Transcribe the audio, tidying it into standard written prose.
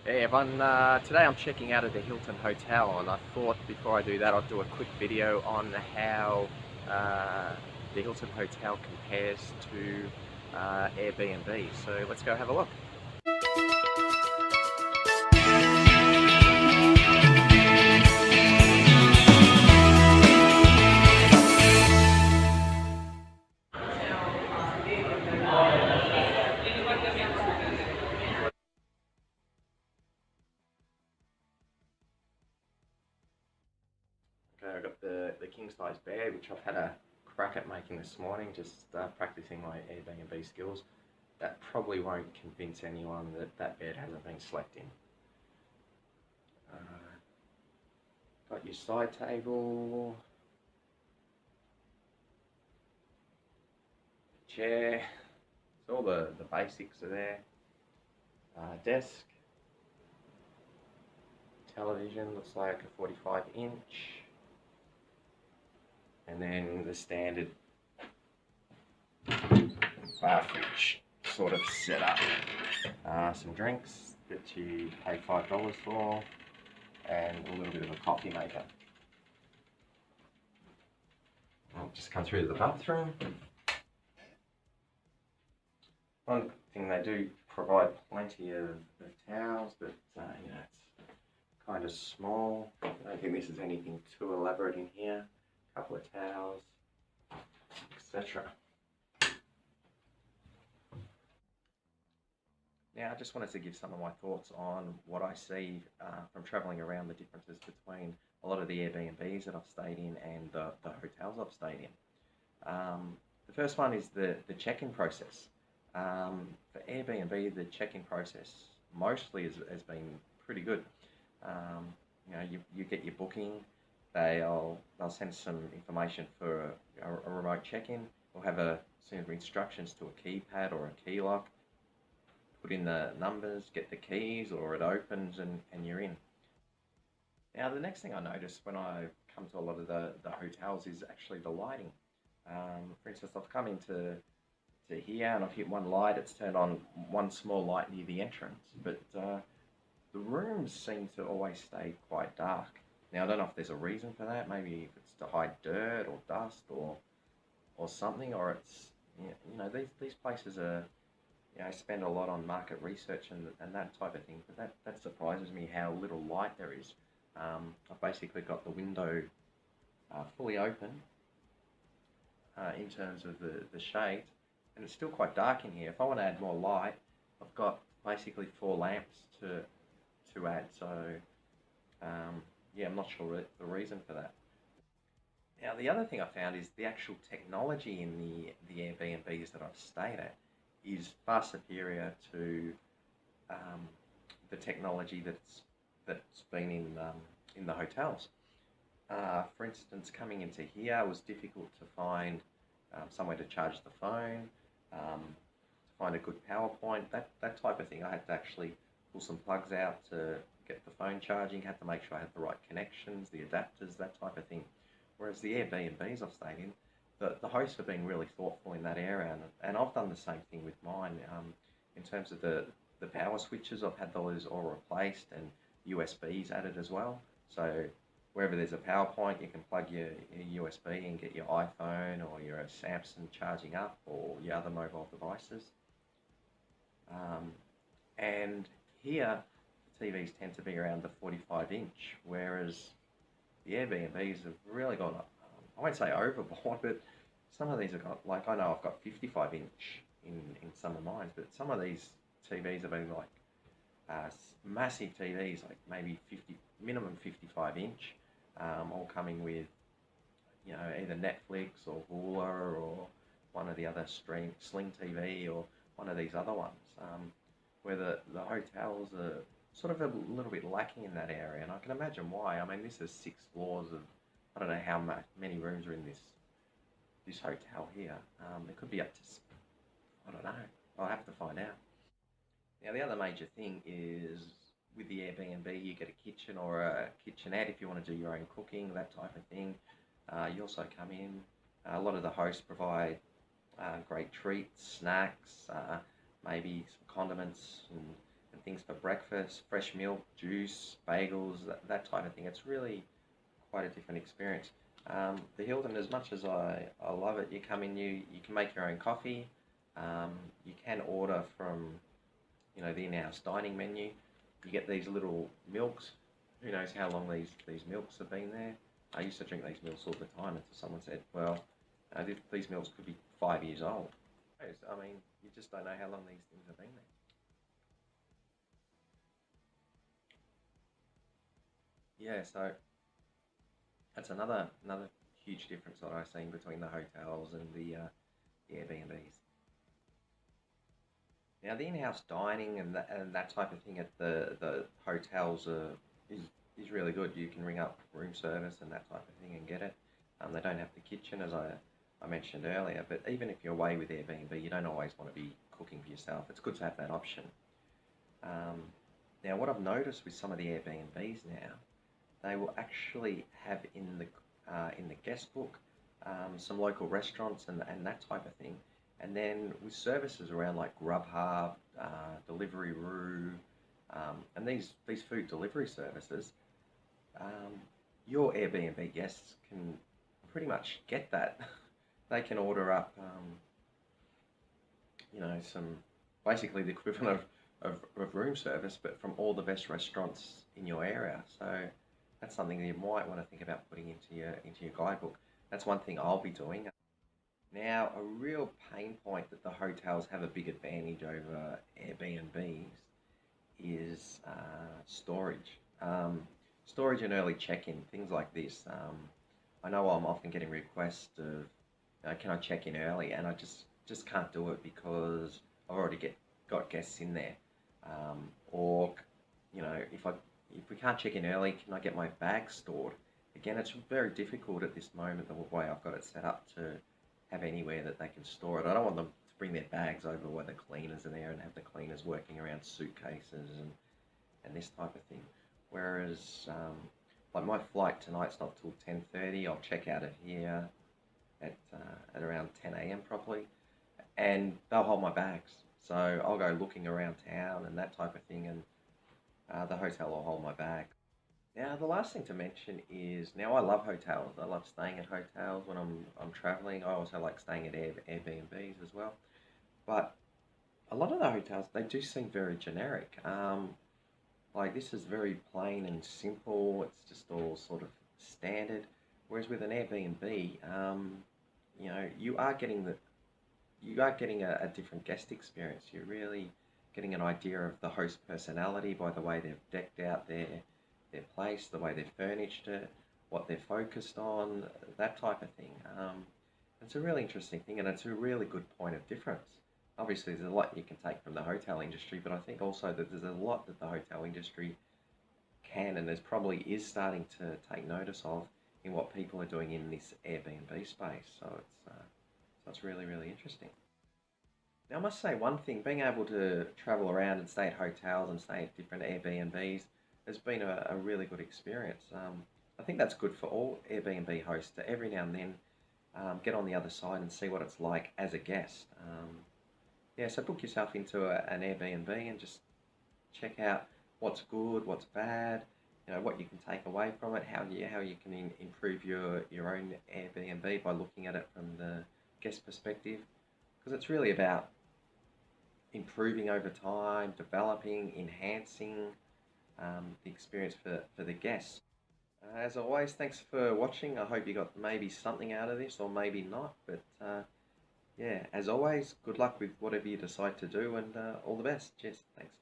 Hey everyone, today I'm checking out of the Hilton Hotel, and I thought before I do that I'd do a quick video on how uh, the Hilton Hotel compares to Airbnb. So let's go have a look. Okay, I've got the king size bed, which I've had a crack at making this morning, just practicing my Airbnb skills. That probably won't convince anyone that that bed hasn't been slept in. Uh, got your side table, chair, so all the basics are there. Desk, television, looks like a 45 inch, and then the standard bar fridge sort of setup. Some drinks that you pay $5 for, and a little bit of a coffee maker. I'll just come through to the bathroom. One thing, they do provide plenty of towels, but you know, it's kind of small. I don't think this is anything too elaborate in here. A couple of towels, etc. Now, I just wanted to give some of my thoughts on what I see from travelling around, the differences between a lot of the Airbnbs that I've stayed in and the hotels I've stayed in. The first one is the check-in process. For Airbnb, the check-in process mostly has been pretty good. You know, you get your booking, they'll send some information for a remote check-in. They'll have a set of instructions to a keypad or a key lock. Put in the numbers, get the keys, or it opens and you're in. Now, the next thing I noticed when I come to a lot of the hotels is actually the lighting. For instance, I've come into here and I've hit one light, it's turned on one small light near the entrance, but the rooms seem to always stay quite dark. Now, I don't know if there's a reason for that, maybe if it's to hide dirt or dust or something, or it's, you know, these places are, you know, spend a lot on market research and that type of thing, but that surprises me how little light there is. I've basically got the window fully open in terms of the shade, and it's still quite dark in here. If I want to add more light, I've got basically 4 lamps to add, so yeah, I'm not sure the reason for that. Now, the other thing I found is the actual technology in the Airbnbs that I've stayed at is far superior to the technology that's been in the hotels. For instance, coming into here, it was difficult to find somewhere to charge the phone, to find a good power point, that type of thing. I had to actually pull some plugs out to get the phone charging, had to make sure I had the right connections, the adapters, that type of thing. Whereas the Airbnbs I've stayed in, the hosts have been really thoughtful in that area, and I've done the same thing with mine. In terms of the power switches, I've had those all replaced and USBs added as well. So wherever there's a power point, you can plug your USB and get your iPhone or your Samsung charging up, or your other mobile devices. And here, the TVs tend to be around the 45 inch, whereas the Airbnbs have really gone up. I won't say overboard, but some of these have got, like, I know I've got 55 inch in some of mine, but some of these TVs have been like massive TVs, like maybe 50, minimum 55 inch, all coming with, you know, either Netflix or Hulu or one of the other Sling TV or one of these other ones, where the hotels are sort of a little bit lacking in that area, and I can imagine why. I mean, this is 6 floors of, I don't know how many rooms are in this hotel here. It could be up to, I don't know. I'll have to find out. Now, the other major thing is with the Airbnb, you get a kitchen or a kitchenette if you want to do your own cooking, that type of thing. You also come in. A lot of the hosts provide great treats, snacks, maybe some condiments and things for breakfast, fresh milk, juice, bagels, that type of thing. It's really quite a different experience. The Hilton, as much as I love it, you come in, you can make your own coffee. Um, you can order from, the in-house dining menu. You get these little milks. Who knows how long these milks have been there? I used to drink these milks all the time until someone said, well, these milks could be 5 years old. I mean, you just don't know how long these things have been there. Yeah, so that's another huge difference that I've seen between the hotels and the Airbnbs. Now, the in-house dining and that type of thing at the hotels is really good. You can ring up room service and that type of thing and get it. They don't have the kitchen, as I mentioned earlier. But even if you're away with Airbnb, you don't always want to be cooking for yourself. It's good to have that option. Um, Now, what I've noticed with some of the Airbnbs now, they will actually have in the guest book some local restaurants and that type of thing. And then with services around like Grubhub, Deliveroo, and these food delivery services, um, your Airbnb guests can pretty much get that. They can order up, some basically the equivalent of room service, but from all the best restaurants in your area. So that's something that you might want to think about putting into your guidebook. That's one thing I'll be doing. Now, a real pain point that the hotels have a big advantage over Airbnbs is storage. Storage and early check-in, things like this. I know I'm often getting requests of, can I check in early? And I just can't do it because I've already got guests in there. Or, if we can't check in early, can I get my bags stored? Again, it's very difficult at this moment the way I've got it set up to have anywhere that they can store it. I don't want them to bring their bags over where the cleaners are there and have the cleaners working around suitcases and this type of thing. Whereas, like my flight tonight's not till 10:30. I'll check out of here at around 10 a.m. probably, and they'll hold my bags. So I'll go looking around town and that type of thing, and the hotel will hold my bag. Now, the last thing to mention is now I love hotels. I love staying at hotels when I'm traveling. I also like staying at Airbnbs as well. But a lot of the hotels they do seem very generic. Like this is very plain and simple. It's just all sort of standard. Whereas with an Airbnb, you are getting a different guest experience. You're really getting an idea of the host personality by the way they've decked out their place, the way they've furnished it, what they're focused on, that type of thing. It's a really interesting thing, and it's a really good point of difference. Obviously, there's a lot you can take from the hotel industry, but I think also that there's a lot that the hotel industry can and there's probably is starting to take notice of in what people are doing in this Airbnb space. So it's really, really interesting. Now, I must say one thing, being able to travel around and stay at hotels and stay at different Airbnbs has been a really good experience. I think that's good for all Airbnb hosts to every now and then get on the other side and see what it's like as a guest. Yeah, so book yourself into an Airbnb and just check out what's good, what's bad, what you can take away from it, how you can improve your own Airbnb by looking at it from the guest perspective, because it's really about improving over time, developing, enhancing the experience for the guests. As always, thanks for watching. I hope you got maybe something out of this or maybe not, but yeah, as always, good luck with whatever you decide to do and all the best. Cheers. Thanks.